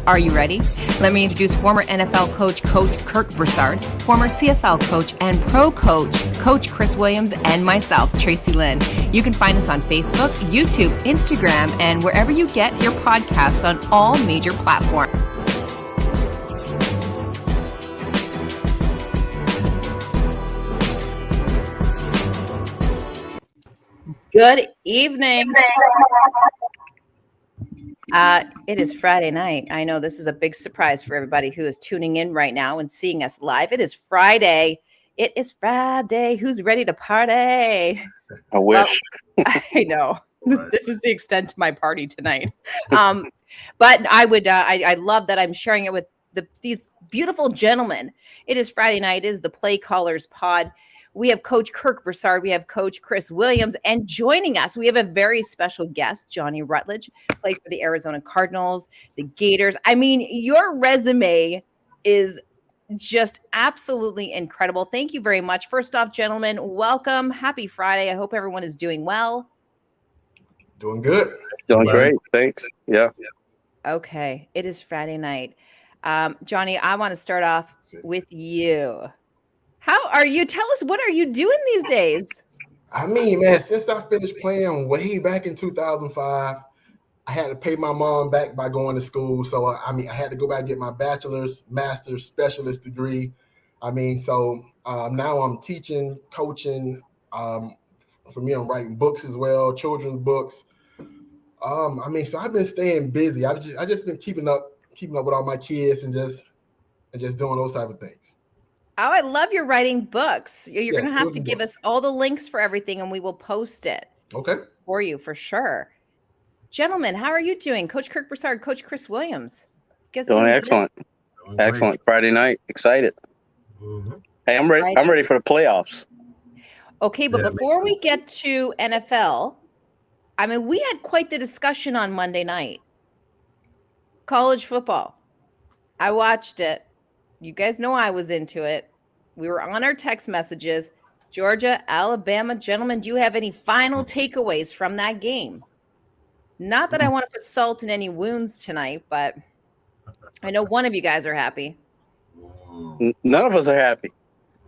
Are you ready? Let me introduce former NFL coach Kirk Broussard, former CFL coach and pro coach Chris Williams, and myself, Tracy Lynn. You can find us on Facebook, YouTube, Instagram, and wherever you get your podcasts on all major platforms. Good evening. It is Friday night. I know this is a big surprise for everybody who is tuning in right now and seeing us live. It is Friday. It is Friday. Who's ready to party? I wish. Well, I know. This is the extent to my party tonight. But I love that I'm sharing it with these beautiful gentlemen. It is Friday night. It is the Play Callers Pod. We have Coach Kirk Broussard. We have Coach Chris Williams. And joining us, we have a very special guest, Johnny Rutledge, played for the Arizona Cardinals, the Gators. I mean, your resume is just absolutely incredible. Thank you very much. First off, gentlemen, welcome. Happy Friday. I hope everyone is doing well. Doing good. Doing great. Thanks. Yeah. Okay. It is Friday night. Johnny, I want to start off with you. How are you? Tell us, what are you doing these days? I mean, man, since I finished playing way back in 2005, I had to pay my mom back by going to school. So, I had to go back and get my bachelor's, master's, specialist degree. So now I'm teaching, coaching. For me, I'm writing books as well, children's books. So I've been staying busy. I just been keeping up with all my kids and just doing those type of things. Oh, I love your writing books. You're going to have to give us all the links for everything, and we will post it. Okay. For you, for sure. Gentlemen, how are you doing? Coach Kirk Broussard, Coach Chris Williams. Doing excellent. Excellent. Friday night. Excited. Mm-hmm. Hey, I'm ready. I'm ready for the playoffs. Okay, but before we get to NFL, we had quite the discussion on Monday night. College football. I watched it. You guys know I was into it. We were on our text messages. Georgia, Alabama. Gentlemen, do you have any final takeaways from that game? Not that I want to put salt in any wounds tonight, but I know one of you guys are happy. None of us are happy.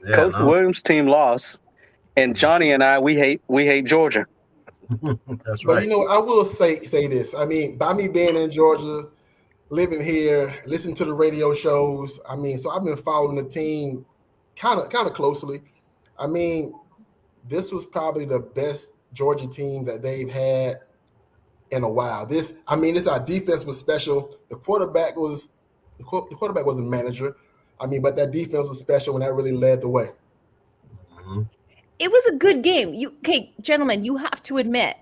Yeah, Coach Williams' team lost, and Johnny and I, we hate Georgia. That's right. But I will say this. By me being in Georgia, living here, listening to the radio shows. So I've been following the team kind of closely. This was probably the best Georgia team that they've had in a while. Our defense was special. The quarterback was a manager. But that defense was special, and that really led the way. Mm-hmm. It was a good game. Gentlemen, you have to admit,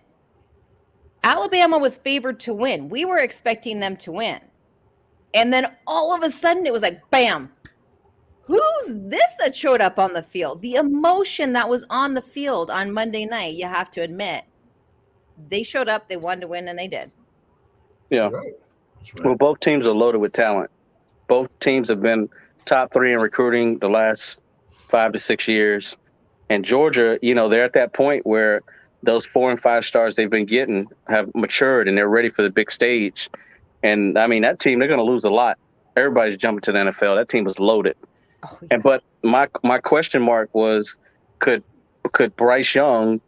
Alabama was favored to win. We were expecting them to win. And then all of a sudden it was like, bam, who's this that showed up on the field? The emotion that was on the field on Monday night, you have to admit. They showed up, they wanted to win, and they did. Yeah. That's right. Well, both teams are loaded with talent. Both teams have been top 3 in recruiting the last 5 to 6 years. And Georgia, they're at that point where those 4 and 5 stars they've been getting have matured and they're ready for the big stage. And that team, they're going to lose a lot. Everybody's jumping to the NFL. That team was loaded. Oh, yeah. But my question mark was, could Bryce Young,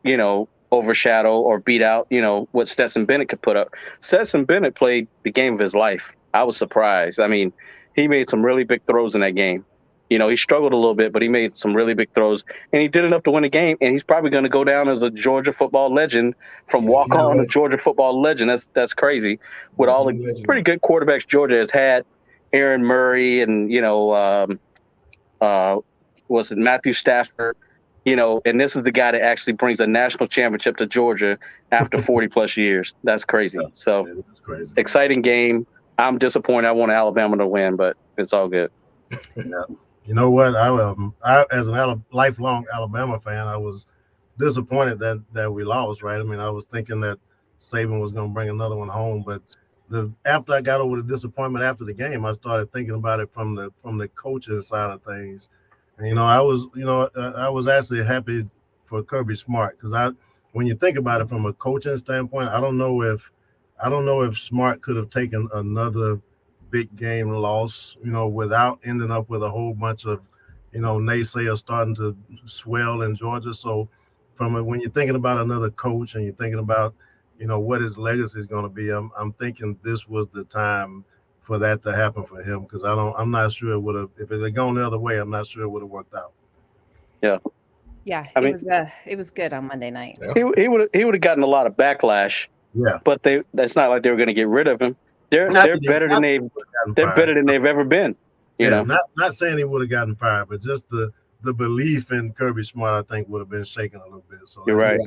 overshadow or beat out, what Stetson Bennett could put up? Stetson Bennett played the game of his life. I was surprised. He made some really big throws in that game. He struggled a little bit, but he made some really big throws, and he did enough to win the game. And he's probably going to go down as a Georgia football legend, from walk-on to Georgia football legend. That's crazy. With all the pretty good quarterbacks Georgia has had, Aaron Murray and was it Matthew Stafford? And this is the guy that actually brings a national championship to Georgia after 40 plus years. That's crazy. So exciting game. I'm disappointed. I want Alabama to win, but it's all good. Yeah. You know what? I as a lifelong Alabama fan, I was disappointed that we lost. Right? I was thinking that Saban was going to bring another one home, but after I got over the disappointment after the game, I started thinking about it from the coaching side of things. And, I was actually happy for Kirby Smart, because when you think about it from a coaching standpoint, I don't know if Smart could have taken another big game loss, without ending up with a whole bunch of, naysayers starting to swell in Georgia. So when you're thinking about another coach and you're thinking about, what his legacy is going to be, I'm thinking this was the time for that to happen for him, because I'm not sure it would have, if it had gone the other way, I'm not sure it would have worked out. Yeah. Yeah, it was good on Monday night. Yeah. He would have gotten a lot of backlash. Yeah, but that's not like they were going to get rid of him. They're better than they've ever been. You know, not saying he would have gotten fired, but just the belief in Kirby Smart, I think, would have been shaken a little bit. So you're right.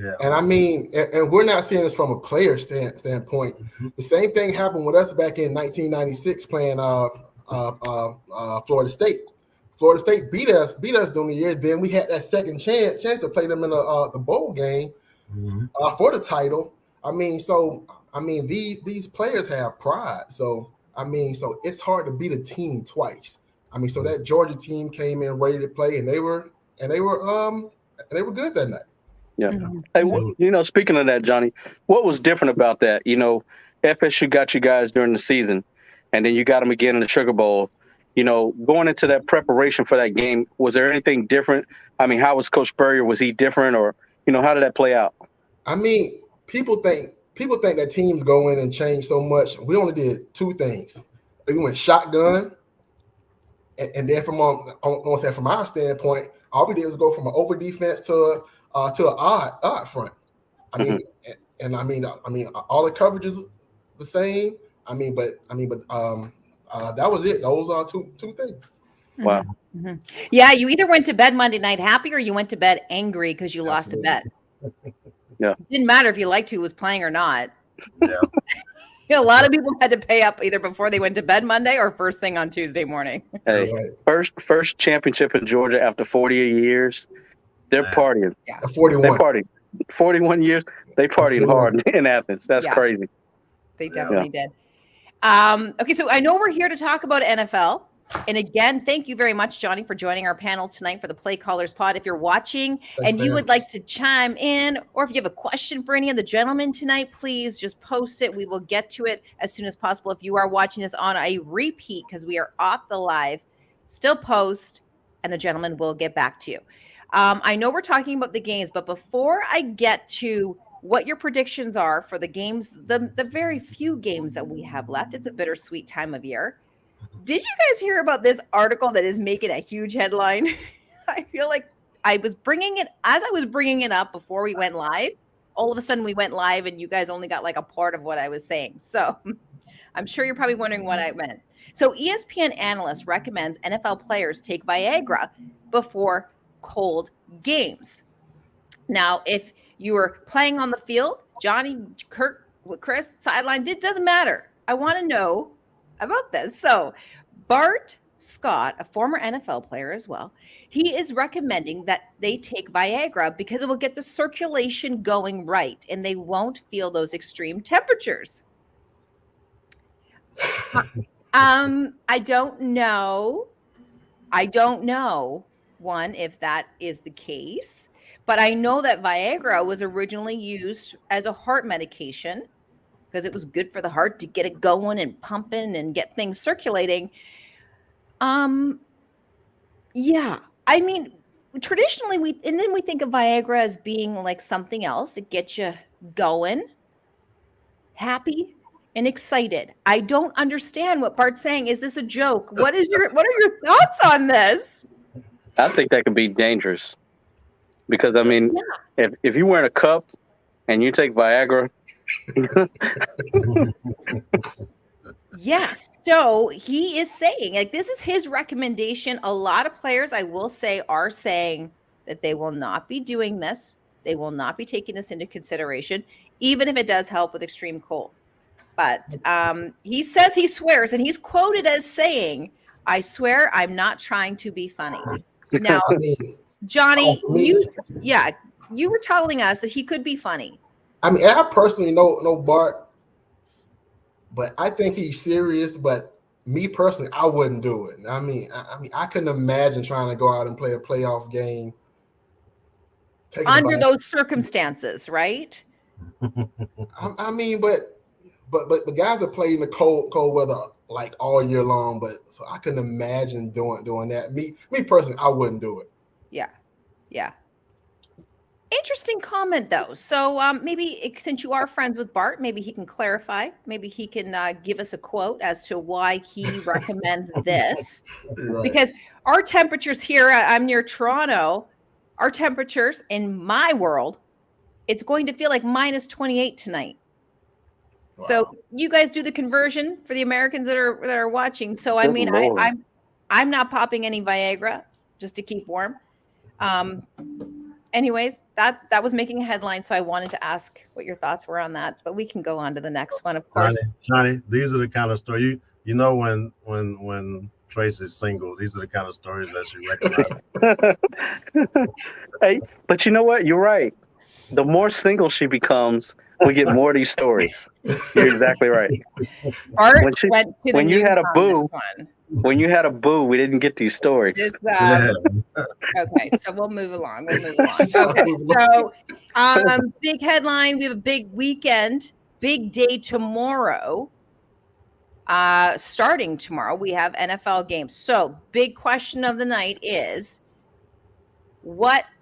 Yeah, and I mean, and we're not seeing this from a player standpoint. Mm-hmm. The same thing happened with us back in 1996 playing Florida State. Florida State beat us during the year. Then we had that second chance to play them in the bowl game for the title. I mean, these players have pride. So it's hard to beat a team twice. I mean, so that Georgia team came in ready to play, and they were good that night. Yeah. Hey, speaking of that, Johnny, what was different about that? FSU got you guys during the season, and then you got them again in the Sugar Bowl. Going into that preparation for that game, was there anything different? I mean, how was Coach Spurrier? Was he different, or how did that play out? I mean, people think that teams go in and change so much. We only did two things. We went shotgun, and then from our standpoint, all we did was go from an over defense to an odd front. I mean, and I mean, all the coverage is the same. But that was it. Those are two things. Wow. Mm-hmm. Yeah, you either went to bed Monday night happy or you went to bed angry because you lost a bet. Yeah. It didn't matter if you liked who was playing or not. Yeah. A lot of people had to pay up either before they went to bed Monday or first thing on Tuesday morning. Hey, first championship in Georgia after 40 years. They're partying. Yeah. 41. They partying. 41 years. They partying hard in Athens. That's crazy. They definitely did. Okay, so I know we're here to talk about NFL. And again, thank you very much, Johnny, for joining our panel tonight for the Play Callers Pod. If you're watching and you would like to chime in, or if you have a question for any of the gentlemen tonight, please just post it. We will get to it as soon as possible. If you are watching this on a repeat, because we are off the live, still post, and the gentleman will get back to you. I know we're talking about the games, but before I get to what your predictions are for the games, the very few games that we have left, it's a bittersweet time of year. Did you guys hear about this article that is making a huge headline? I feel like I was bringing it up before we went live. All of a sudden we went live and you guys only got like a part of what I was saying. So I'm sure you're probably wondering what I meant. So ESPN analyst recommends NFL players take Viagra before cold games. Now, if you were playing on the field, Johnny, Kirk, Chris, sideline, it doesn't matter. I want to know about this. So Bart Scott, a former NFL player as well, he is recommending that they take Viagra because it will get the circulation going right and they won't feel those extreme temperatures. I don't know, one, if that is the case, but I know that Viagra was originally used as a heart medication because it was good for the heart to get it going and pumping and get things circulating. Yeah, I mean, traditionally we think of Viagra as being like something else. It gets you going, happy and excited. I don't understand what Bart's saying. Is this a joke? What are your thoughts on this? I think that could be dangerous because if you wear a cup and you take Viagra. Yes. So he is saying, like, this is his recommendation. A lot of players, I will say, are saying that they will not be doing this. They will not be taking this into consideration, even if it does help with extreme cold. But he says, he swears, and he's quoted as saying, "I swear I'm not trying to be funny." Now, Johnny, you were telling us that he could be funny. I mean, I personally know Bart, but I think he's serious. But me personally, I wouldn't do it. I mean, I couldn't imagine trying to go out and play a playoff game under those circumstances, right? I mean, but but guys have played in the cold weather like all year long. But so I couldn't imagine doing that. Me personally, I wouldn't do it. Yeah. Interesting comment though. So maybe since you are friends with Bart, maybe he can clarify. Maybe he can give us a quote as to why he recommends this. Right. Because our temperatures here, I'm near Toronto. Our temperatures in my world, it's going to feel like minus 28 tonight. Wow. So you guys do the conversion for the Americans that are watching. So I Good mean, Lord. I'm not popping any Viagra just to keep warm. Anyways, that was making a headline, so I wanted to ask what your thoughts were on that. But we can go on to the next one, of course. Johnny, these are the kind of stories you know when Tracy's single. These are the kind of stories that she recognizes. Hey, but you know what? You're right. The more single she becomes, we get more of these stories. You're exactly right. Art When she- went to the when you news had a on this boo, one. When you had a boo, we didn't get these stories. Just, Yeah. okay, so we'll move along. Okay, so big headline. We have a big weekend, big day tomorrow. Starting tomorrow, we have NFL games. So big question of the night is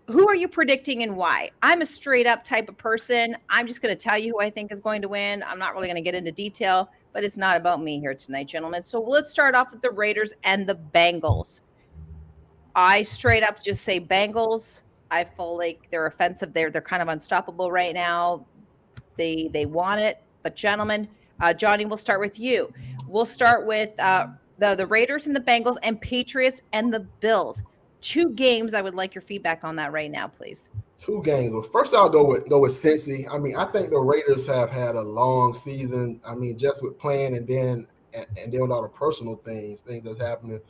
who are you predicting and why? I'm a straight up type of person. I'm just going to tell you who I think is going to win. I'm not really going to get into detail, but it's not about me here tonight, gentlemen. So let's start off with the Raiders and the Bengals. I straight up just say Bengals. I feel like they're offensive. They're kind of unstoppable right now. They want it. But gentlemen, Johnny, we'll start with you. We'll start with the Raiders and the Bengals and Patriots and the Bills. 2 games. I would like your feedback on that right now, please. 2 games. Well, first I'll go with Cincy. I mean, I think the Raiders have had a long season. I mean, just with playing and then with all the personal things that's happening.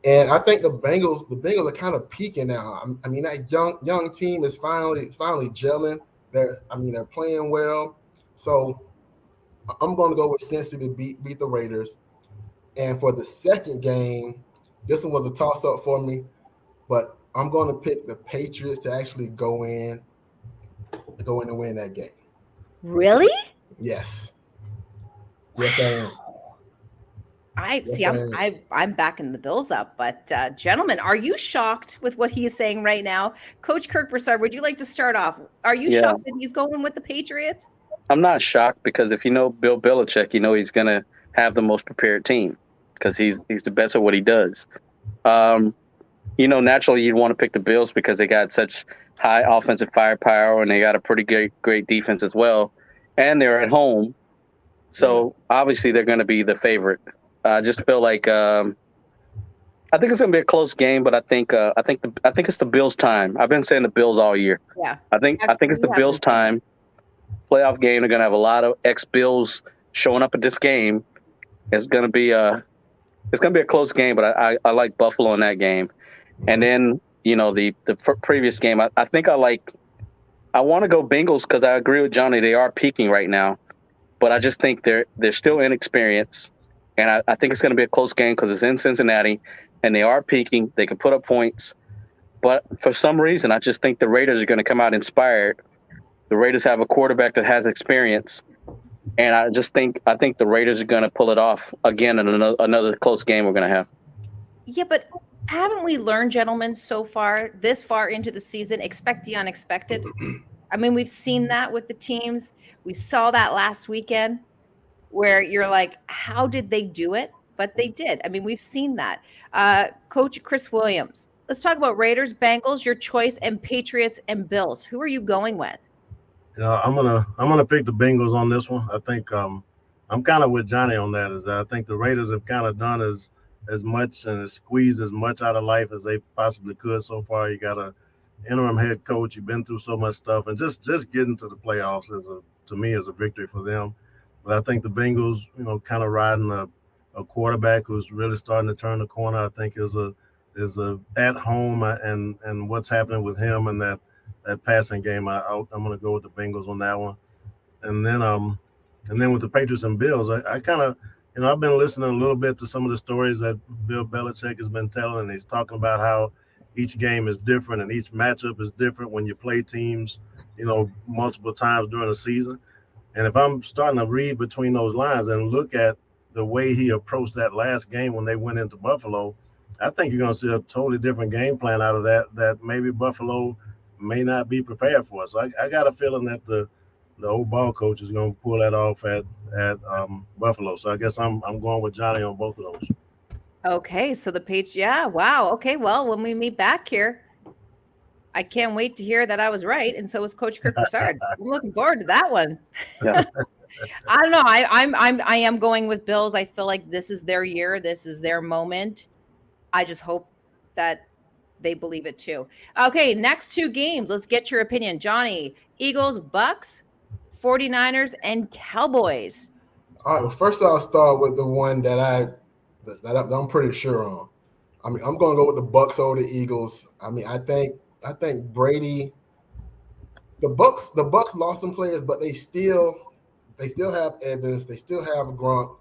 And I think the Bengals are kind of peaking now. I mean, that young team is finally gelling. They're playing well. So I'm going to go with Cincy to beat the Raiders. And for the second game, this one was a toss-up for me, but I'm going to pick the Patriots to actually go in and win that game. Really? Yes. Yes, I am. I'm backing the Bills up, but gentlemen, are you shocked with what he is saying right now? Coach Kirk Broussard, would you like to start off? Are you shocked that he's going with the Patriots? I'm not shocked because if you know Bill Belichick, you know he's going to have the most prepared team because he's the best at what he does. Naturally you'd want to pick the Bills because they got such high offensive firepower and they got a pretty great defense as well, and they're at home, so obviously they're going to be the favorite. I just feel like I think it's going to be a close game, but I think it's the Bills' time. I've been saying the Bills all year. Yeah, I think it's the Bills' time. Playoff game. They're going to have a lot of ex-Bills showing up at this game. It's going to be a close game, but I like Buffalo in that game. And then the previous game, I think I want to go Bengals because I agree with Johnny. They are peaking right now, but I just think they're still inexperienced. And I think it's going to be a close game because it's in Cincinnati, and they are peaking. They can put up points. But for some reason, I just think the Raiders are going to come out inspired. The Raiders have a quarterback that has experience. And I think the Raiders are going to pull it off again in another close game we're going to have. Yeah, but haven't we learned, gentlemen, this far into the season, expect the unexpected? I mean, we've seen that with the teams. We saw that last weekend, where you're like, how did they do it? But they did. I mean, we've seen that. Coach Chris Williams, let's talk about Raiders, Bengals, your choice, and Patriots and Bills. Who are you going with? I'm gonna pick the Bengals on this one. I think I'm kind of with Johnny on that. Is that I think the Raiders have kind of done as much and squeezed as much out of life as they possibly could so far. You got a interim head coach. You've been through so much stuff, and just getting to the playoffs to me is a victory for them. But I think the Bengals, kind of riding a quarterback who's really starting to turn the corner. I think is a at home and what's happening with him and that passing game. I'm going to go with the Bengals on that one. And then with the Patriots and Bills, I kind of, I've been listening a little bit to some of the stories that Bill Belichick has been telling, and he's talking about how each game is different and each matchup is different when you play teams, multiple times during the season. And if I'm starting to read between those lines and look at the way he approached that last game when they went into Buffalo, I think you're going to see a totally different game plan out of that maybe Buffalo may not be prepared for. So I got a feeling that the old ball coach is going to pull that off at Buffalo. So I guess I'm going with Johnny on both of those. Okay, so the page, yeah, wow. Okay, well, when we meet back here, I can't wait to hear that I was right, and so is Coach Kirk Broussard. I'm looking forward to that one. Yeah. I don't know. I am going with Bills. I feel like this is their year. This is their moment. I just hope that they believe it too. Okay, next two games. Let's get your opinion. Johnny, Eagles, Bucks, 49ers, and Cowboys. All right. Well, first I'll start with the one that I'm pretty sure on. I mean, I'm going to go with the Bucks over the Eagles. I mean, I think Brady. The Bucks lost some players, but they still have Evans. They still have Gronk.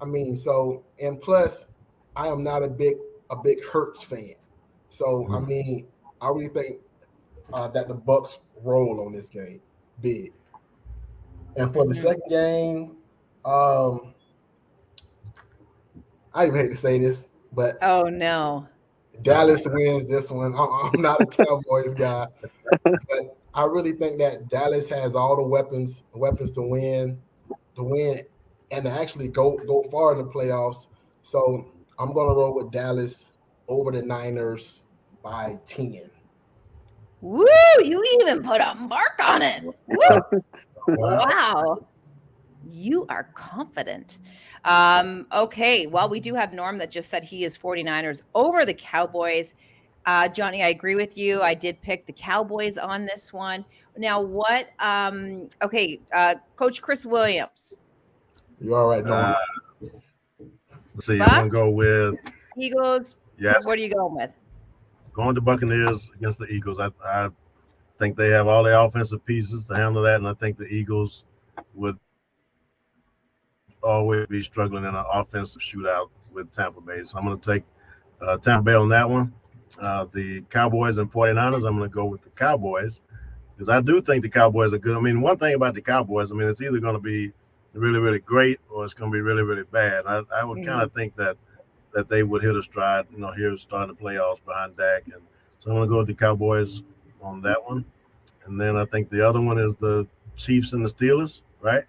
I mean, so, and plus, I am not a big Hurts fan. So, I mean, I really think that the Bucks roll on this game big. And for the second game, I even hate to say this, but oh no, Dallas wins this one. I'm not a Cowboys guy, but I really think that Dallas has all the weapons to win, and to actually go far in the playoffs. So I'm gonna roll with Dallas over the Niners by 10. Woo! You even put a mark on it. Woo! Wow. You are confident. Okay. Well, we do have Norm that just said he is 49ers over the Cowboys. Johnny, I agree with you. I did pick the Cowboys on this one. Now, what? Coach Chris Williams. You all right, Norm? Let's see. I'm going to go with Eagles. Yes. What are you going with? Going to Buccaneers against the Eagles. I think they have all the offensive pieces to handle that, and I think the Eagles would always be struggling in an offensive shootout with Tampa Bay. So I'm going to take Tampa Bay on that one. The Cowboys and 49ers, I'm going to go with the Cowboys because I do think the Cowboys are good. I mean, one thing about the Cowboys, I mean, it's either going to be really, really great or it's going to be really, really bad. I would kind of think that they would hit a stride, here starting the playoffs behind Dak. And so I'm going to go with the Cowboys on that one. And then I think the other one is the Chiefs and the Steelers, right?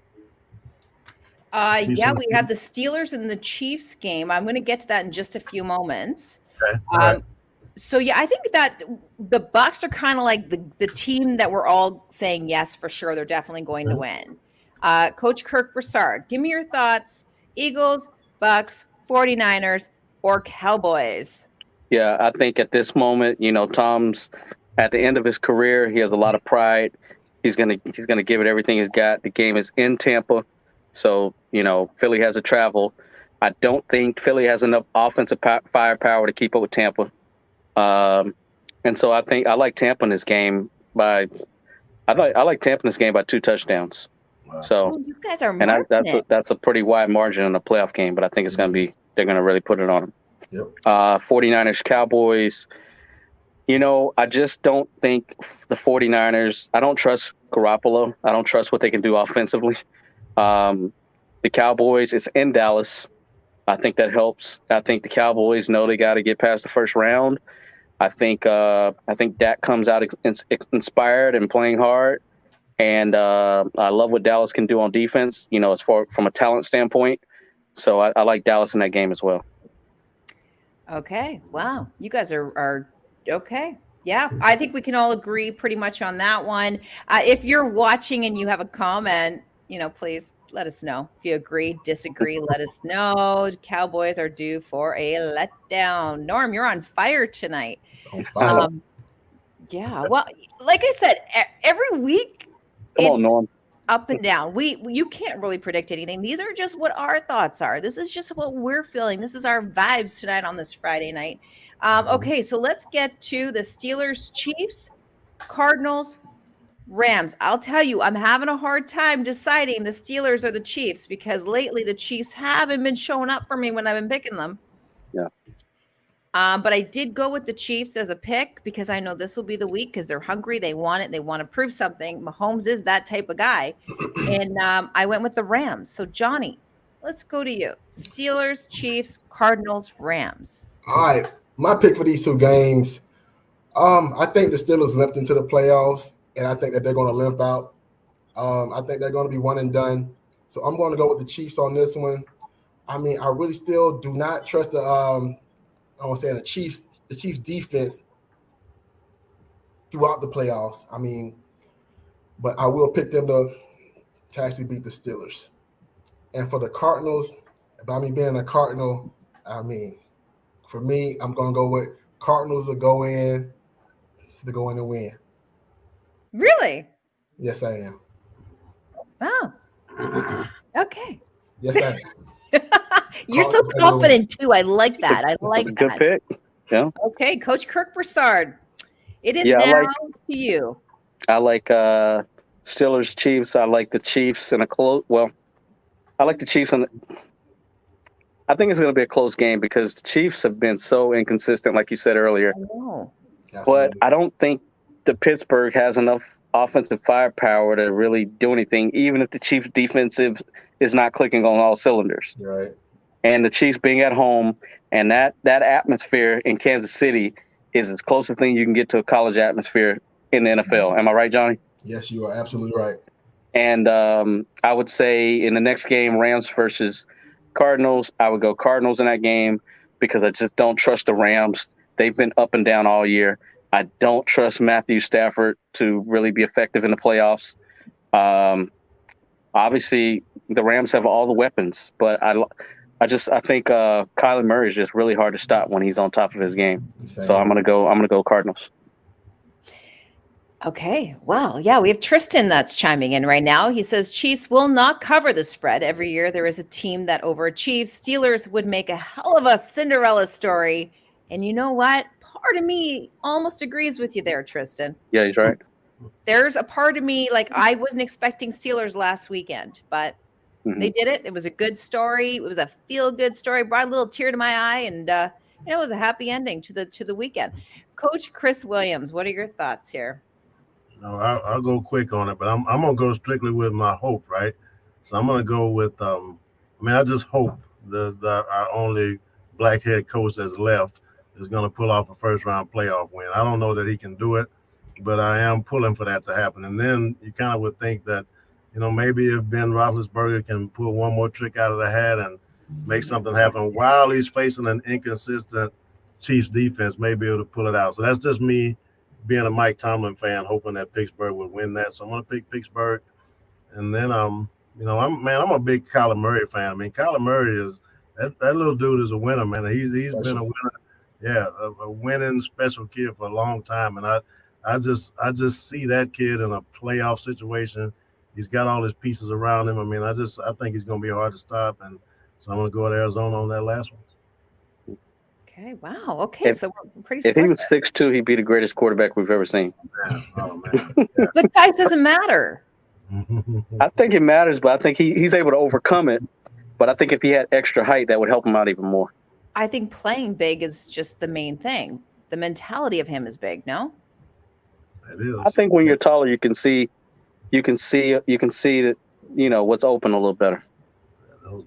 Yeah, we have the Steelers and the Chiefs game. I'm going to get to that in just a few moments. Okay. Right. So, yeah, I think that the Bucks are kind of like the team that we're all saying, yes, for sure, they're definitely going to win. Coach Kirk Broussard, give me your thoughts. Eagles, Bucks, 49ers, or Cowboys? Yeah, I think at this moment, Tom's at the end of his career. He has a lot of pride. He's gonna give it everything he's got. The game is in Tampa, so Philly has to travel. I don't think Philly has enough offensive firepower to keep up with Tampa, and so I think I like Tampa in this game by 2 touchdowns. Wow. So you guys are that's a pretty wide margin in a playoff game, but I think it's going to be they're going to really put it on them. Yep. 49ers, Cowboys. I just don't think the 49ers. I don't trust Garoppolo. I don't trust what they can do offensively. The Cowboys, it's in Dallas. I think that helps. I think the Cowboys know they got to get past the first round. I think Dak comes out inspired and playing hard. And I love what Dallas can do on defense, as far from a talent standpoint. So I like Dallas in that game as well. Okay. Wow. You guys are okay. Yeah. I think we can all agree pretty much on that one. If you're watching and you have a comment, please let us know. If you agree, disagree, let us know. Cowboys are due for a letdown. Norm, you're on fire tonight. On fire. Yeah. Well, like I said, every week, Come on, Norm. Up and down. You can't really predict anything. These are just what our thoughts are. This is just what we're feeling. This is our vibes tonight on this Friday night. Okay, so let's get to the Steelers, Chiefs, Cardinals, Rams. I'll tell you, I'm having a hard time deciding the Steelers or the Chiefs because lately the Chiefs haven't been showing up for me when I've been picking them. Yeah. But I did go with the Chiefs as a pick because I know this will be the week because they're hungry. They want it. They want to prove something. Mahomes is that type of guy. And I went with the Rams. So, Johnny, let's go to you. Steelers, Chiefs, Cardinals, Rams. All right. My pick for these two games, I think the Steelers limped into the playoffs, and I think that they're going to limp out. I think they're going to be one and done. So I'm going to go with the Chiefs on this one. I mean, I really still do not trust the Chiefs defense throughout the playoffs. I mean, but I will pick them to actually beat the Steelers. And for the Cardinals, by me being a Cardinal, I mean, for me, I'm going to go with Cardinals to go in and win. Really? Yes, I am. Wow. Okay. Yes, I am. You're so confident too. I like that. I like That's a good pick. Yeah. Okay, Coach Kirk Broussard. It is now to you. I like Steelers Chiefs. I like the Chiefs in a close. Well, I like the Chiefs I think it's going to be a close game because the Chiefs have been so inconsistent, like you said earlier. I know. But I don't think the Pittsburgh has enough offensive firepower to really do anything, even if the Chiefs' defensive is not clicking on all cylinders. Right. And the Chiefs being at home and that atmosphere in Kansas City is as close a thing you can get to a college atmosphere in the NFL. Am I right, Johnny? Yes, you are absolutely right. And I would say in the next game, Rams versus Cardinals, I would go Cardinals in that game because I just don't trust the Rams. They've been up and down all year. I don't trust Matthew Stafford to really be effective in the playoffs. Obviously, the Rams have all the weapons, but I think Kyler Murray is just really hard to stop when he's on top of his game. So I'm gonna go Cardinals. Okay. Wow. Yeah, we have Tristan that's chiming in right now. He says Chiefs will not cover the spread. Every year there is a team that overachieves. Steelers would make a hell of a Cinderella story. And you know what? Part of me almost agrees with you there, Tristan. Yeah, he's right. There's a part of me, like I wasn't expecting Steelers last weekend, but they did it. It was a good story. It was a feel-good story. Brought a little tear to my eye, and it was a happy ending to the weekend. Coach Chris Williams, what are your thoughts here? No, I'll go quick on it, but I'm gonna go strictly with my hope, right? So I'm gonna go with I just hope that our only black head coach that's left is gonna pull off a first round playoff win. I don't know that he can do it, but I am pulling for that to happen. And then you kind of would think that, maybe if Ben Roethlisberger can pull one more trick out of the hat and make something happen while he's facing an inconsistent Chiefs defense, maybe able to pull it out. So that's just me being a Mike Tomlin fan, hoping that Pittsburgh would win that. So I'm going to pick Pittsburgh. And then, I'm a big Kyler Murray fan. I mean, Kyler Murray is that little dude is a winner, man. He's been a winner. Yeah, a winning special kid for a long time. And I just see that kid in a playoff situation. He's got all his pieces around him. I mean, I think he's going to be hard to stop. And so I'm going to go with Arizona on that last one. Okay. Wow. Okay. So we're pretty. If he was 6'2", he'd be the greatest quarterback we've ever seen. Yeah. Oh man. Yeah. But size doesn't matter. I think it matters, but I think he's able to overcome it. But I think if he had extra height, that would help him out even more. I think playing big is just the main thing. The mentality of him is big. No. It is. I think when you're taller, you can see that what's open a little better.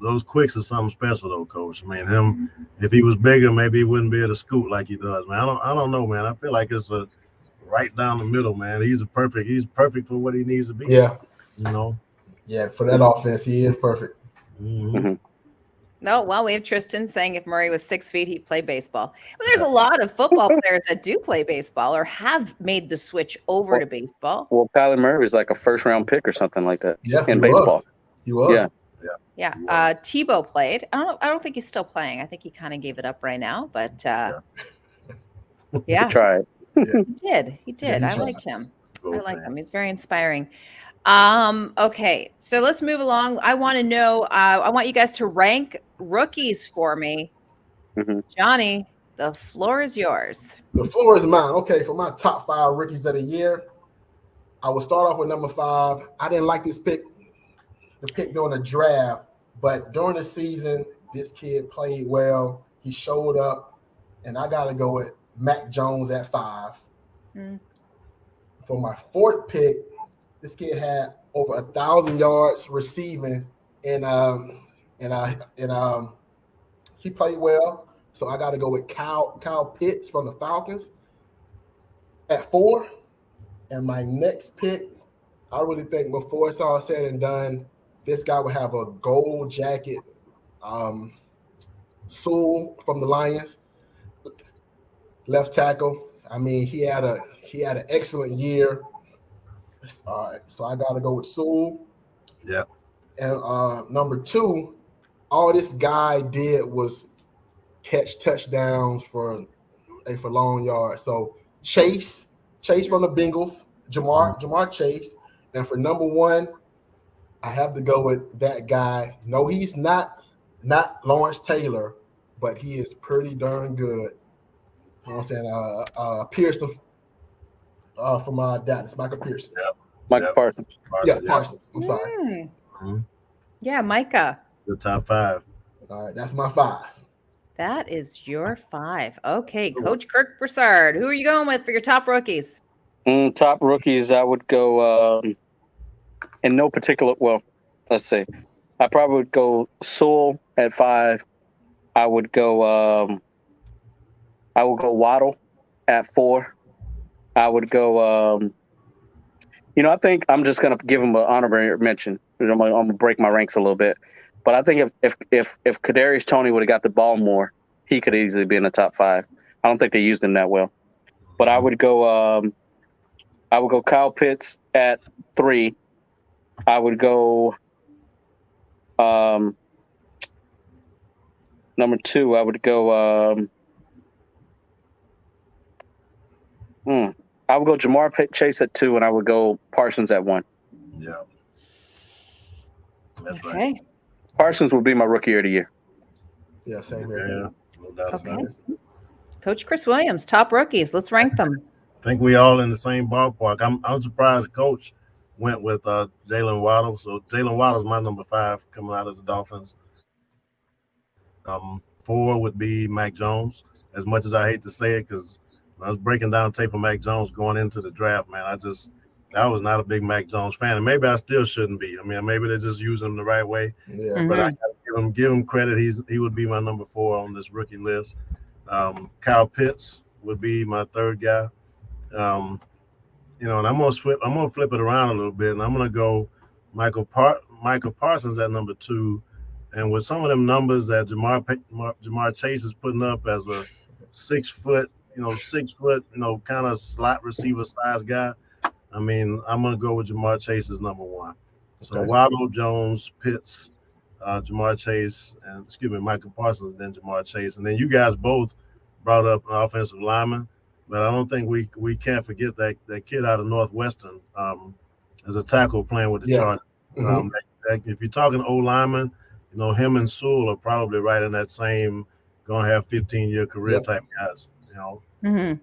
Those quicks are something special, though, Coach. I mean, if he was bigger, maybe he wouldn't be able to scoot like he does, man. I don't know, man. I feel like it's a right down the middle, man. He's perfect for what he needs to be. Yeah. Yeah, for that offense, he is perfect. Mm-hmm. No, well, we have Tristan saying if Murray was 6 feet, he'd play baseball. Well, there's a lot of football players that do play baseball or have made the switch over to baseball. Well, Kyler Murray is like a first-round pick or something like that. Yeah, in baseball. He was. Yeah. Tebow played. I don't think he's still playing. I think he kind of gave it up right now, but yeah. Try it. He did. I like him. I like him. He's very inspiring. Okay, so let's move along. I want to know, I want you guys to rank rookies for me. Mm-hmm. Johnny, the floor is yours. The floor is mine. Okay, for my top 5 rookies of the year, I will start off with number 5. I didn't like this pick, the pick during the draft, but during the season, this kid played well. He showed up, and I gotta go with Mac Jones at 5. For my 4th pick, this kid had over 1,000 yards receiving, and he played well. So I got to go with Kyle Pitts from the Falcons at 4. And my next pick, I really think before it's all said and done, this guy would have a gold jacket. Sewell from the Lions, left tackle. I mean, he had an excellent year. So I got to go with Sewell. Yeah. And number 2, all this guy did was catch touchdowns for long yards. So Chase from the Bengals, Jamar Chase. And for number 1, I have to go with that guy. No, he's not Lawrence Taylor, but he is pretty darn good. You know what I'm saying? Pearson from Dallas, Michael Pearson. Yep. Michael Parsons. Parsons. I'm sorry. Yeah, Micah. The top 5. All right, that's my 5. That is your 5. Okay, Coach Kirk Broussard, who are you going with for your top rookies? Top rookies, I would go in no particular. Well, let's see. I probably would go Sewell at 5. I would go Waddle at 4. I would go. I think I'm just gonna give him an honorary mention. I'm gonna break my ranks a little bit, but I think if Kadarius Toney would have got the ball more, he could easily be in the top 5. I don't think they used him that well, but I would go. Kyle Pitts at 3. I would go. Number 2, I would go. I would go Jamar Chase at 2, and I would go Parsons at 1. Yeah. That's Okay. right. Parsons would be my rookie of the year. Yeah, same here. Yeah. No doubt about it. Coach Chris Williams, top rookies. Let's rank them. I think we all in the same ballpark. I'm surprised Coach went with Jalen Waddle. So Jalen Waddle's my number 5 coming out of the Dolphins. 4 would be Mac Jones. As much as I hate to say it, because when I was breaking down tape of Mac Jones going into the draft, man, I was not a big Mac Jones fan, and maybe I still shouldn't be. I mean, maybe they're just using him the right way. Yeah. But I gotta give him credit. He would be my number 4 on this rookie list. Kyle Pitts would be my 3rd guy. And I'm gonna flip it around a little bit, and I'm gonna go Michael Parsons at number 2. And with some of them numbers that Jamar Chase is putting up as a 6 foot, kind of slot receiver size guy, I mean, I'm going to go with Jamar Chase as number 1. So Waddle, Jones, Pitts, Jamar Chase, and Michael Parsons, then Jamar Chase. And then you guys both brought up an offensive lineman, but I don't think we can't forget that kid out of Northwestern as a tackle playing with the Chargers. If you're talking old lineman, him and Sewell are probably right in that same going to have 15-year career type guys. And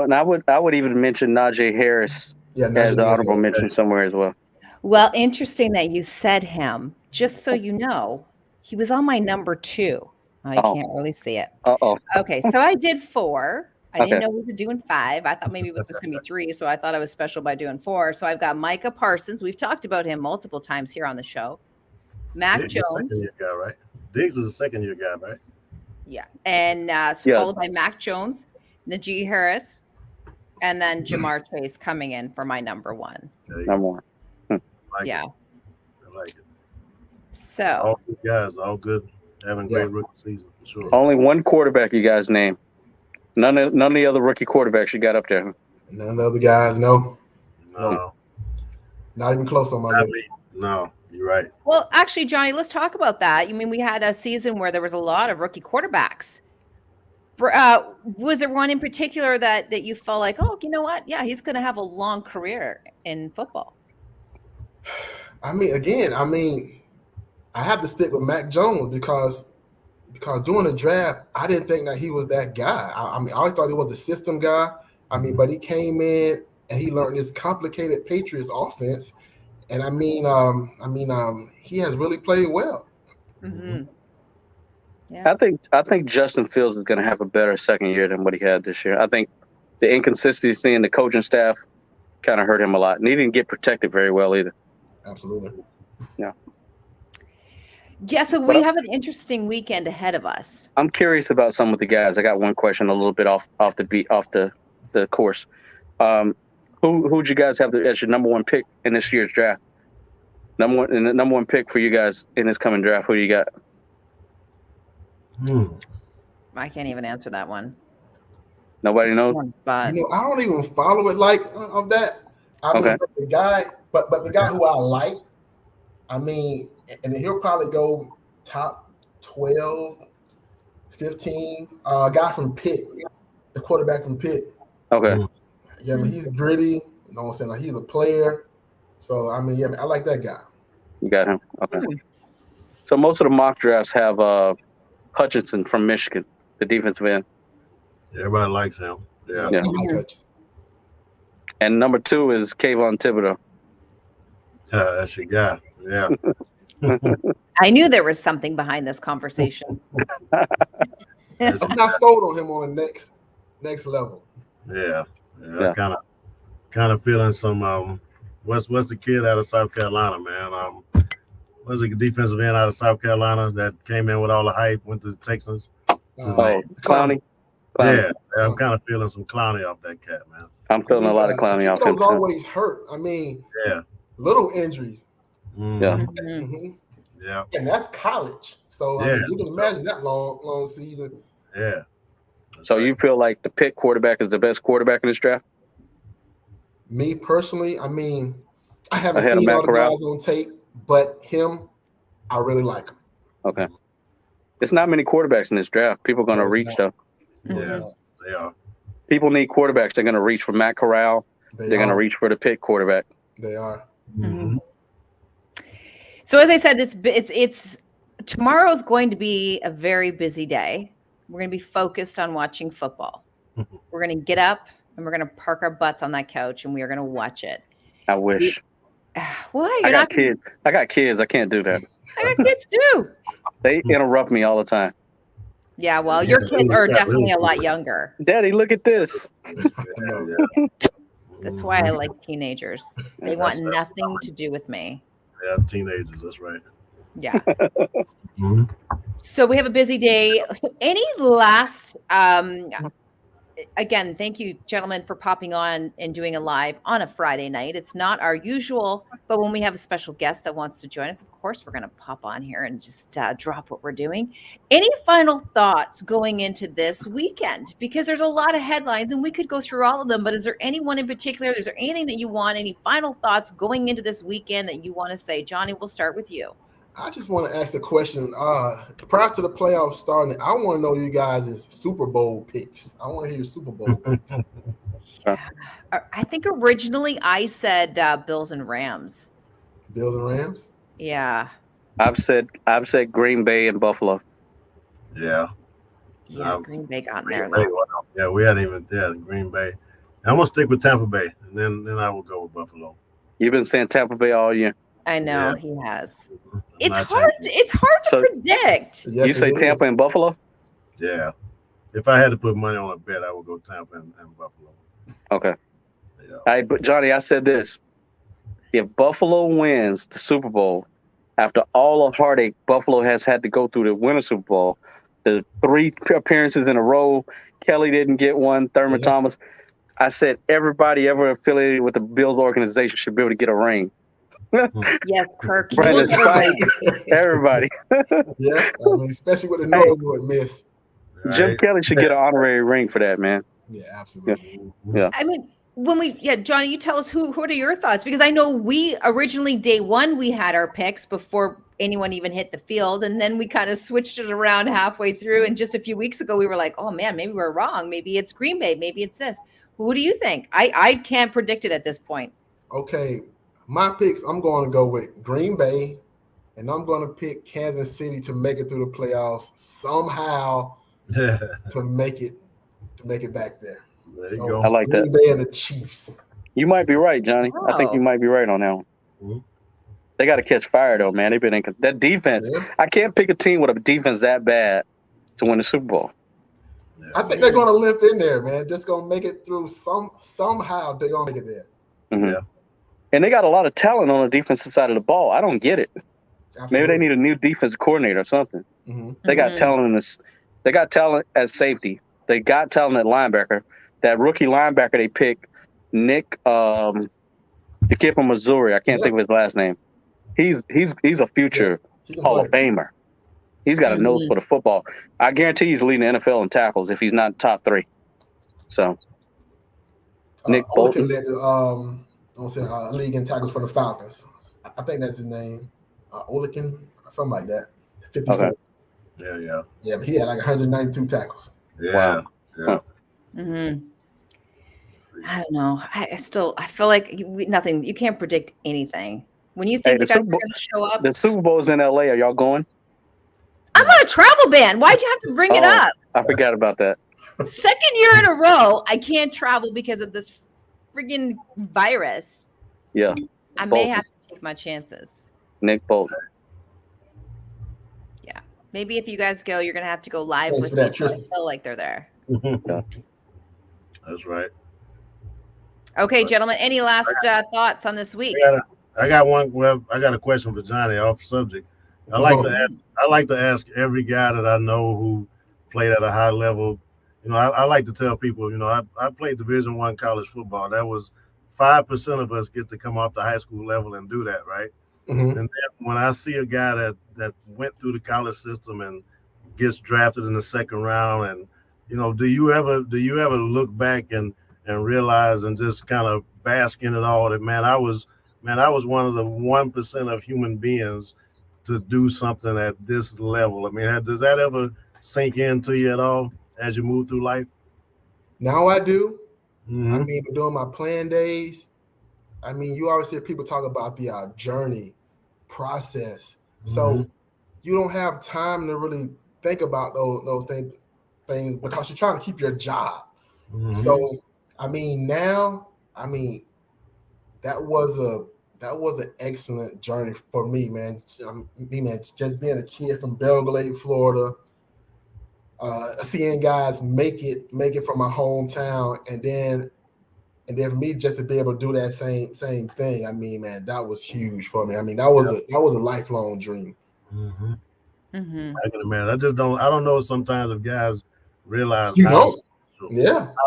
I would even mention Najee Harris as an honorable mention somewhere as well. Well, interesting that you said him. Just so you know, he was on my number 2. Oh, you can't really see it. Okay, so I did 4. I didn't know we were doing 5. I thought maybe it was just going to be 3, so I thought I was special by doing 4. So I've got Micah Parsons. We've talked about him multiple times here on the show. Mac Jones. Second-year guy, right? Diggs is a second-year guy, right? Yeah, and followed by Mac Jones, Najee Harris, and then Jamar Chase coming in for my number 1. Number 1. I like it. So all good guys, all good, having a great rookie season for sure. Only one quarterback you guys named. None of the other rookie quarterbacks you got up there. None of the other guys, no. Not even close on my list. No, you're right. Well, actually, Johnny, let's talk about that. I mean, we had a season where there was a lot of rookie quarterbacks. Was there one in particular that you felt like, oh, you know what? Yeah, he's going to have a long career in football. I have to stick with Mac Jones because during the draft, I didn't think that he was that guy. I always thought he was a system guy. But he came in and he learned this complicated Patriots offense, and he has really played well. Mm-hmm. Yeah. I think Justin Fields is going to have a better second year than what he had this year. I think the inconsistency in the coaching staff kind of hurt him a lot, and he didn't get protected very well either. Absolutely. Yeah. Yeah, so we have an interesting weekend ahead of us. I'm curious about some of the guys. I got one question a little bit off the course. Who'd you guys have as your number one pick in this year's draft? The number one pick for you guys in this coming draft. Who do you got? I can't even answer that one. Nobody knows. On spot. You know, I don't even follow it like of that. I mean, the guy, but the guy who I like, I mean, and he'll probably go top 12, 15. A guy from Pitt, the quarterback from Pitt. Okay. Yeah, but he's gritty. You know what I'm saying? Like, he's a player. So, I mean, yeah, I like that guy. You got him. Okay. So most of the mock drafts have Hutchinson from Michigan, the defensive end. Everybody likes him. Yeah. And number 2 is Kayvon Thibodeau. That's your guy. Yeah. I knew there was something behind this conversation. I'm not sold on him on the next level. Yeah. Kind of feeling some what's the kid out of South Carolina, man? What's the defensive end out of South Carolina that came in with all the hype, went to the Texans? Clowney. Yeah, I'm kind of feeling some Clowney off that cat, man. I'm feeling a lot of Clowney off him. He's always hurt. I mean, little injuries. Mm-hmm. Yeah. And that's college. So I mean, you can imagine that long season. Yeah. So you feel like the Pitt quarterback is the best quarterback in this draft? Me personally, I mean, I haven't seen all the guys on tape, but him, I really like him. Okay. There's not many quarterbacks in this draft. People are going to reach, though. Yeah, they are. People need quarterbacks. They're going to reach for Matt Corral. They're going to reach for the Pitt quarterback. They are. Mm-hmm. So as I said, it's tomorrow's going to be a very busy day. We're going to be focused on watching football. We're going to get up and we're going to park our butts on that couch and we are going to watch it. I wish. Why? I got kids. I can't do that. I got kids too. They interrupt me all the time. Yeah, well, your kids are definitely a lot younger. Daddy, look at this. That's why I like teenagers. They want nothing to do with me. Yeah, teenagers. That's right. Yeah. So we have a busy day. So any last again, thank you, gentlemen, for popping on and doing a live on a Friday night. It's not our usual, but when we have a special guest that wants to join us, of course, we're going to pop on here and just drop what we're doing. Any final thoughts going into this weekend? Because there's a lot of headlines and we could go through all of them, but is there anyone in particular? Is there anything that you want, any final thoughts going into this weekend that you want to say? Johnny, we'll start with you. I just want to ask a question. Prior to the playoffs starting, I want to know you guys' Super Bowl picks. I want to hear your Super Bowl picks. I think originally I said Bills and Rams. Bills and Rams? Yeah. I've said Green Bay and Buffalo. Yeah. Yeah, Green Bay got in there. Yeah, we hadn't even Green Bay. I'm gonna stick with Tampa Bay, and then I will go with Buffalo. You've been saying Tampa Bay all year. I know he has. It's hard to predict. Yes, you say Tampa and Buffalo? Yeah. If I had to put money on a bet, I would go Tampa and Buffalo. Okay. Yeah. All right, but Johnny, I said this. If Buffalo wins the Super Bowl, after all the heartache Buffalo has had to go through to win a Super Bowl, the 3 appearances in a row, Kelly didn't get one, Thurman Thomas. I said everybody ever affiliated with the Bills organization should be able to get a ring. Yes, Kirk. Brandon Spikes, everybody. Yeah, I mean, especially with the Norwood miss. Jim Kelly should get an honorary ring for that, man. Yeah, absolutely. Yeah. I mean, Johnny, you tell us what are your thoughts? Because I know we originally day one we had our picks before anyone even hit the field, and then we kind of switched it around halfway through. And just a few weeks ago, we were like, "Oh man, maybe we're wrong. Maybe it's Green Bay. Maybe it's this." Who do you think? I can't predict it at this point. Okay, my picks. I'm going to go with Green Bay, and I'm going to pick Kansas City to make it through the playoffs somehow to make it back there. There you go. I like Green that. Bay and the Chiefs. You might be right, Johnny. I think you might be right on that one. Mm-hmm. They got to catch fire, though, man. They've been that defense. Yeah. I can't pick a team with a defense that bad to win the Super Bowl. I think they're going to limp in there, man. Just going to make it through somehow. They're going to make it there. Mm-hmm. Yeah. And they got a lot of talent on the defensive side of the ball. I don't get it. Absolutely. Maybe they need a new defensive coordinator or something. Mm-hmm. They got talent in this. They got talent at safety. They got talent at linebacker. That rookie linebacker they picked, Nick, the kid from Missouri. I can't think of his last name. He's a future Hall of Famer. He's got a nose for the football. I guarantee he's leading the NFL in tackles if he's not top 3. So, Nick Bolton led the league in tackles for the Falcons. I think that's his name. Olekin, something like that. 54. Okay. Yeah. Yeah, but he had like 192 tackles. Yeah. Wow. Yeah. Mm-hmm. I don't know. I feel like nothing. You can't predict anything. When you think the guys are going to show up. The Super Bowl's in LA. Are y'all going? I'm on a travel ban. Why'd you have to bring it up? I forgot about that. Second year in a row, I can't travel because of this friggin' virus. Yeah. I may have to take my chances. Nick Bolton. Yeah. Maybe if you guys go, you're going to have to go live with me so I feel like they're there. Yeah. That's right. Okay, gentlemen. Any last thoughts on this week? I got one. Well, I got a question for Johnny off subject. I like to ask every guy that I know who played at a high level. You know, I like to tell people, you know, I played Division I college football. That was 5% of us get to come off the high school level and do that, right? Mm-hmm. And then when I see a guy that went through the college system and gets drafted in the second round, and you know, do you ever look back and realize and just kind of bask in it all that I was one of the 1% of human beings to do something at this level? I mean, does that ever sink into you at all as you move through life? Now I do. Mm-hmm. I mean, during my playing days, I mean, you always hear people talk about the journey process. Mm-hmm. So you don't have time to really think about those things because you're trying to keep your job. Mm-hmm. So, I mean, now, that was an excellent journey for me, man. Just being a kid from Belgrade, Florida, seeing guys make it from my hometown, and then for me just to be able to do that same thing. I mean, man, that was huge for me. I mean, that was a lifelong dream. Mm-hmm. Mm-hmm. I can imagine. I don't know sometimes if guys realize how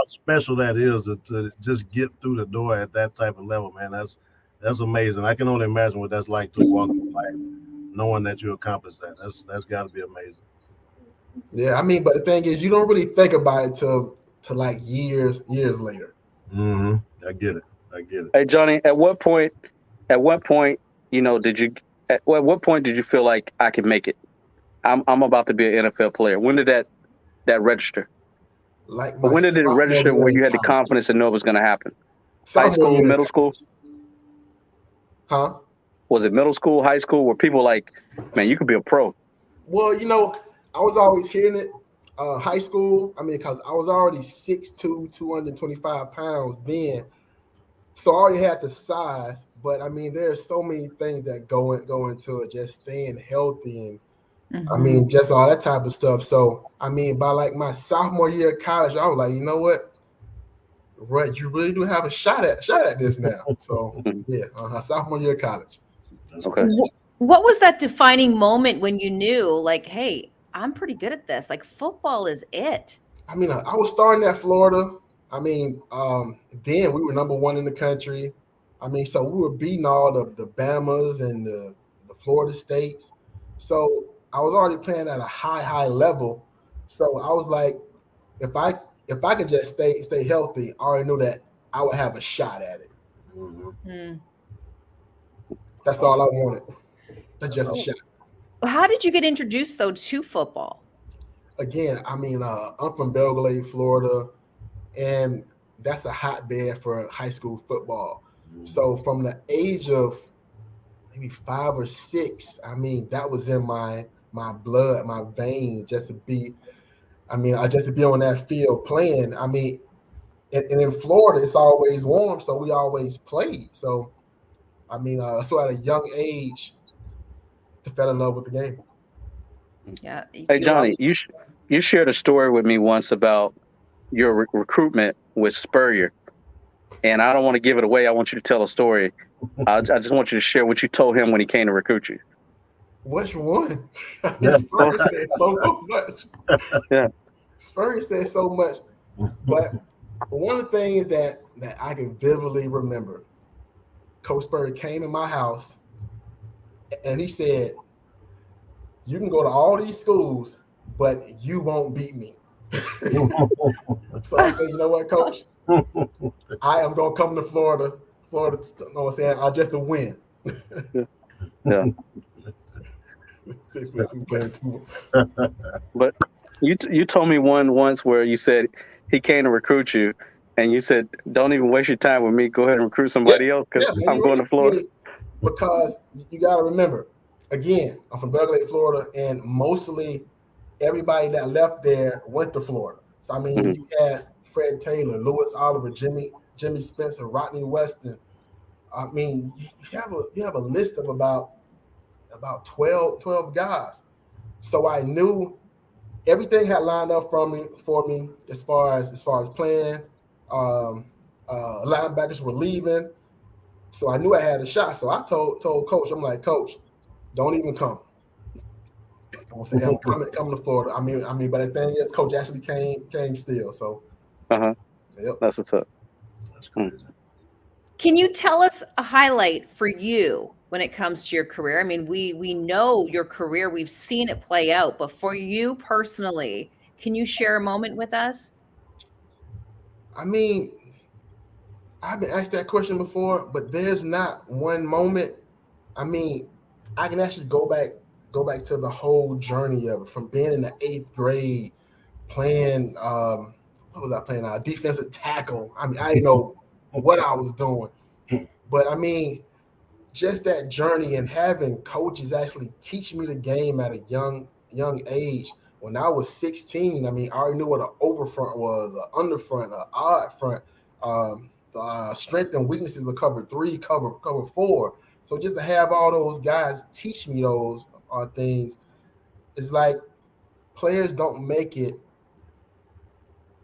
special that is to just get through the door at that type of level, man. That's amazing. I can only imagine what that's like to walk through life knowing that you accomplished that. That's got to be amazing. Yeah, I mean, but the thing is, you don't really think about it till like years later. Mm-hmm. I get it. Hey, Johnny, at what point, you know, at what point did you feel like I could make it? I'm about to be an NFL player. When did that register? When did it register where you had the confidence to know it was going to happen? High school, middle school? Huh? Was it middle school, high school, where people like, man, you could be a pro? Well, you know, I was always hearing it. High school, I mean, because I was already 6'2", 225 pounds then. So I already had the size. But, I mean, there's so many things that go into it, just staying healthy and, I mean, just all that type of stuff. So, I mean, by like my sophomore year of college, I was like, you know what? Right, you really do have a shot at this now. So, yeah, sophomore year of college. Okay. What was that defining moment when you knew, like, hey, I'm pretty good at this? Like, football is it. I mean, I was starting at Florida. I mean, then we were number 1 in the country. I mean, so we were beating all the Bamas and the Florida States. So I was already playing at a high level. So I was like, if I could just stay healthy, I already knew that I would have a shot at it. Mm-hmm. That's all I wanted. That's just a shot. How did you get introduced, though, to football? Again, I mean, I'm from Belgrade, Florida, and that's a hotbed for high school football. Mm-hmm. So from the age of maybe 5 or 6, I mean, that was in my blood, my veins, just to be on that field playing. I mean, and in Florida, it's always warm, so we always played. So, I mean, so at a young age, I fell in love with the game. Yeah. Hey, Johnny, you shared a story with me once about your recruitment with Spurrier, and I don't want to give it away. I want you to tell a story. I just want you to share what you told him when he came to recruit you. Which one? Yeah. Spurrier said so much. Yeah. Spurrier said so much. But one of the things that I can vividly remember, Coach Spurrier came in my house and he said, "You can go to all these schools, but you won't beat me." So I said, "You know what, Coach? I am gonna come to Florida. You know what I'm saying? I'll just to win." Yeah. 6'2" playing two. But you told me once where you said he came to recruit you, and you said, "Don't even waste your time with me. Go ahead and recruit somebody else because I'm going to Florida." Because you got to remember, again, I'm from Bel Air, Florida, and mostly everybody that left there went to Florida. So I mean, you had Fred Taylor, Lewis Oliver, Jimmy Spencer, Rodney Weston. I mean, you have a list of about 12 guys. So I knew everything had lined up for me as far as playing. Linebackers were leaving, so I knew I had a shot. So I told Coach, I'm like, "Coach, don't even come." I'm saying, "I'm coming to Florida." I mean, but the thing is, Coach actually came still. So, yep, that's what's up. That's crazy. Can you tell us a highlight for you when it comes to your career? I mean, we know your career, we've seen it play out, but for you personally, can you share a moment with us? I mean, I've been asked that question before, but there's not one moment. I mean, I can actually go back to the whole journey of it, from being in the 8th grade, playing what was I playing? Defensive tackle. I mean, I didn't know what I was doing, but I mean, just that journey and having coaches actually teach me the game at a young age. When I was 16, I mean, I already knew what an overfront was, an underfront, an odd front, strength and weaknesses of cover 3, cover 4. So just to have all those guys teach me those things, it's like players don't make it.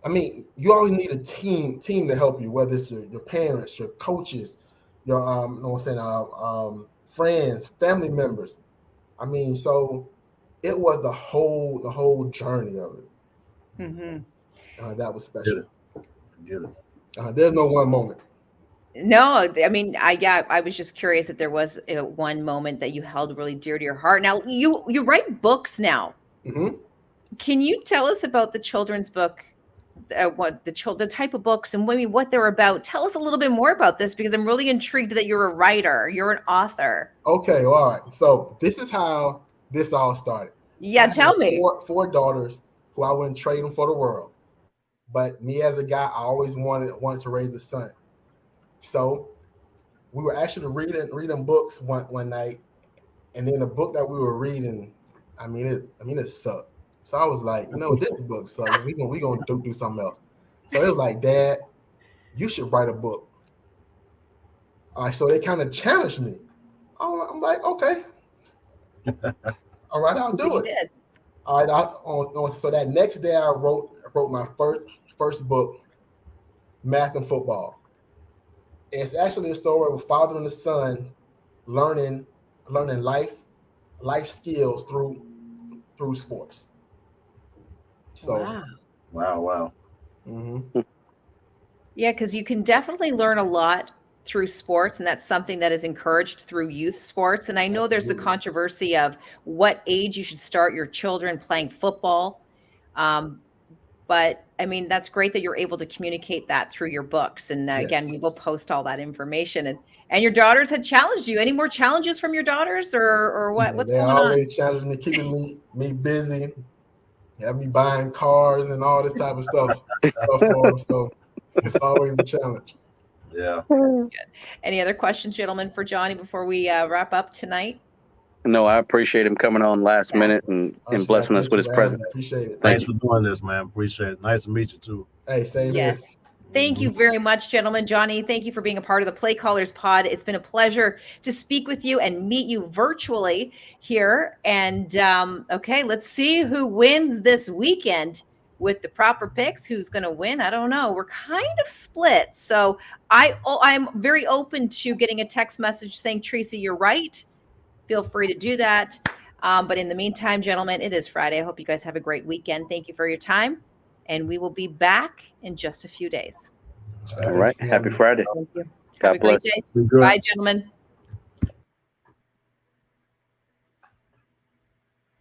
I mean, you always need a team to help you, whether it's your parents, your coaches, your friends, family members. I mean, so it was the whole journey of it. Mm-hmm. That was special. Get it. There's no one moment. No, I mean, I was just curious if there was one moment that you held really dear to your heart. Now, you write books now. Mm-hmm. Can you tell us about the children's book, what the type of books and maybe what they're about? Tell us a little bit more about this, because I'm really intrigued that you're a writer, you're an author. Okay, all right. So this is how this all started. Yeah, tell me. Four daughters who I wouldn't trade them for the world, but me as a guy, I always wanted to raise a son. So we were actually reading books one night, and then the book that we were reading, I mean it sucked. So I was like, this book sucks. We gonna do something else. So it was like, "Dad, you should write a book." All right, so they kind of challenged me. I'm like, "Okay, all right, I'll do it." Did. All right, so that next day I wrote my first book, Math and Football. It's actually a story of a father and a son learning life skills through sports. So, Wow. Mm-hmm. Yeah, because you can definitely learn a lot through sports, and that's something that is encouraged through youth sports. And I know there's the controversy of what age you should start your children playing football. But I mean, that's great that you're able to communicate that through your books. And again, we will post all that information. And your daughters had challenged you. Any more challenges from your daughters, or what? What's going on? They always challenging me, keeping me busy, have me buying cars and all this type of stuff for them. So it's always a challenge. Yeah. That's good. Any other questions, gentlemen, for Johnny before we wrap up tonight? No, I appreciate him coming on last minute and blessing us with his presence. Appreciate it. Thanks for doing this, man. Appreciate it. Nice to meet you too. Hey, same here. Thank you very much, gentlemen. Johnny, thank you for being a part of the Play Callers Pod. It's been a pleasure to speak with you and meet you virtually here. And okay, let's see who wins this weekend with the proper picks. Who's going to win? I don't know. We're kind of split. So I'm very open to getting a text message saying, Tracy, you're right. Feel free to do that. But in the meantime, gentlemen, it is Friday. I hope you guys have a great weekend. Thank you for your time. And we will be back in just a few days. All right. Happy Friday. Thank you. God Have a great bless. day. Bye, gentlemen.